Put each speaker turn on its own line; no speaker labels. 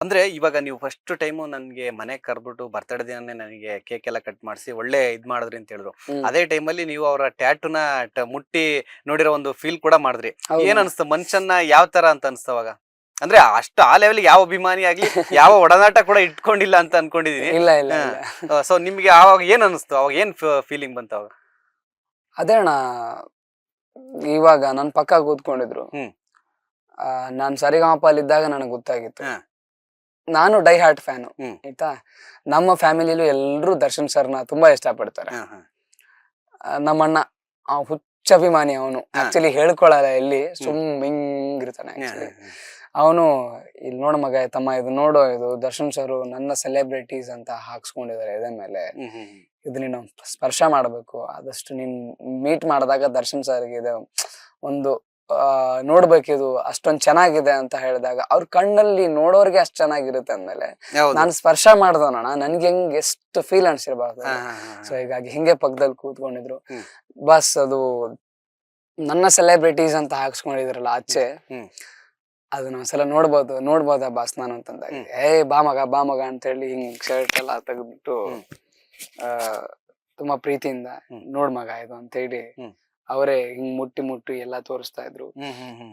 ಅಂದ್ರೆ ಇವಾಗ ನೀವು ಫಸ್ಟ್ ಟೈಮು ನನ್ಗೆ ಮನೆಗ್ ಕರ್ದ್ಬಿಟ್ಟು ಬರ್ತಡೇ ದಿನನೇ ನನಗೆ ಕೇಕ್ ಎಲ್ಲ ಕಟ್ ಮಾಡಿಸಿ ಒಳ್ಳೆ ಇದ್ ಮಾಡಿದ್ರಿ ಅಂತ ಹೇಳಿದ್ರು.
ಹ್ಮ್
ಅದೇ ಟೈಮಲ್ಲಿ ನೀವು ಅವರ ಟ್ಯಾಟೂನ ಮುಟ್ಟಿ ನೋಡಿರೋ ಒಂದು ಫೀಲ್ ಕೂಡ ಮಾಡಿದ್ರಿ.
ಹೌದು
ಏನ್ ಅನ್ಸ್ತು ಮನುಷ್ಯನ್ನ ಯಾವ ತರ ಅಂತ ಅನ್ಸ್ತು ಅವಾಗ? ಅಂದ್ರೆ ಅಷ್ಟು ಆ ಲೆವೆಲ್ ಯಾವ ಅಭಿಮಾನಿ ಆಗ್ಲಿ ಯಾವ ಒಡನಾಟ ಕೂಡ ಇಟ್ಕೊಂಡಿಲ್ಲ ಅಂತ ಅನ್ಕೊಂಡಿದೀನಿ.
ಇಲ್ಲ ಇಲ್ಲ ಇಲ್ಲ
ಸೊ ನಿಮ್ಗೆ ಆವಾಗ ಏನ್ ಅನಿಸ್ತು? ಅವಾಗ ಏನ್ ಫೀಲಿಂಗ್ ಬಂತು ಅವಾಗ?
ಅದೇ ಅಣ್ಣ ಇವಾಗ ನನ್ ಪಕ್ಕ ಕೂತ್ಕೊಂಡಿದ್ರು.
ಹ್ಮ್.
ನಾನ್ ಸರಿಗಮಪ ಅಲ್ಲಿ ಇದ್ದಾಗ ನನಗೆ ಗೊತ್ತಾಗಿತ್ತು.
ಹಾ.
ನಾನು ಡೈ ಹಾರ್ಟ್ ಫ್ಯಾನು
ಹ್ಮ್.
ಆಯ್ತಾ. ನಮ್ಮ ಫ್ಯಾಮಿಲಿಲೂ ಎಲ್ರು ದರ್ಶನ್ ಸರ್ನ ತುಂಬಾ ಇಷ್ಟಪಡ್ತಾರೆ.
ಹಾ, ಹಾ.
ನಮ್ಮಣ್ಣ ಹುಚ್ಚ ಅಭಿಮಾನಿ ಅವನು.
ಹಾ.
ಆಕ್ಚುಲಿ ಹೇಳ್ಕೊಳಲ್ಲ ಎಲ್ಲಿ ಹಿಂಗಿರ್ತಾನೆ
ಹಾ,
ಆಕ್ಚುಲಿ.
ಹಾ,
ಅವನು ಇಲ್ಲಿ ನೋಡ ಮಗ ತಮ್ಮ ಇದು ನೋಡೋ ಇದು ದರ್ಶನ್ ಸರ್ ನನ್ನ ಸೆಲೆಬ್ರಿಟೀಸ್ ಅಂತ ಹಾಕ್ಸ್ಕೊಂಡಿದ್ದಾರೆ ಎದೆ ಮೇಲೆ.
ಹ್ಮ್, ಹ್ಮ್,
ಇದು ನೀನು ಸ್ಪರ್ಶ ಮಾಡ್ಬೇಕು, ಆದಷ್ಟು ನೀನ್ ಮೀಟ್ ಮಾಡಿದಾಗ ದರ್ಶನ್ ಸರ್ಗೆ ಇದು ಒಂದು ನೋಡ್ಬೇಕಿದು ಅಷ್ಟೊಂದ್ ಚೆನ್ನಾಗಿದೆ ಅಂತ ಹೇಳಿದಾಗ ಅವ್ರ ಕಣ್ಣಲ್ಲಿ ನೋಡೋರ್ಗೆ ಅಷ್ಟ್ ಚೆನ್ನಾಗಿರುತ್ತೆ ಅಂದ್ಮೇಲೆ
ಹೌದು.
ನಾನ್ ಸ್ಪರ್ಶ ಮಾಡ್ದವನಣ್ಣ ನನ್ಗೆ ಹೆಂಗ್ ಎಷ್ಟು ಫೀಲ್ ಅನ್ಸಿರ್ಬಾರ್ದು.
ಹಾ, ಹಾ, ಹಾ,
ಸೊ ಹೀಗಾಗಿ ಹಿಂಗೆ ಪಕ್ಕದಲ್ಲಿ ಕೂತ್ಕೊಂಡಿದ್ರು.
ಹ್ಮ್.
ಬಸ್ ಅದು ನನ್ನ ಸೆಲೆಬ್ರಿಟೀಸ್ ಅಂತ ಹಾಕ್ಸ್ಕೊಂಡಿದ್ರಲ್ಲ ಆಚೆ,
ಹ್ಮ್.
ಅದನ್ನ ಒಂದ್ಸಲ ನೋಡ್ಬೋದಾ ಬಾಸ್ ನಾನು ಅಂತಂದಾಗ ಬಾ ಮಗ ಅಂತ ಹೇಳಿ ಹಿಂಗ್ ಶರ್ಟ್ ಎಲ್ಲ ತೆಗೆದ್ಬಿಟ್ಟು
ಹ್ಮ್.
ತುಂಬಾ ಪ್ರೀತಿಯಿಂದ
ಹ್ಮ್.
ನೋಡ್ ಮಗ ಇದು ಅಂತ ಹೇಳಿ
ಹ್ಮ್.
ಅವರೇ ಹಿಂಗ್ ಮುಟ್ಟಿ ಎಲ್ಲ ತೋರಿಸ್ತಾ ಇದ್ರು.
ಹ್ಮ್, ಹ್ಮ್, ಹ್ಮ್.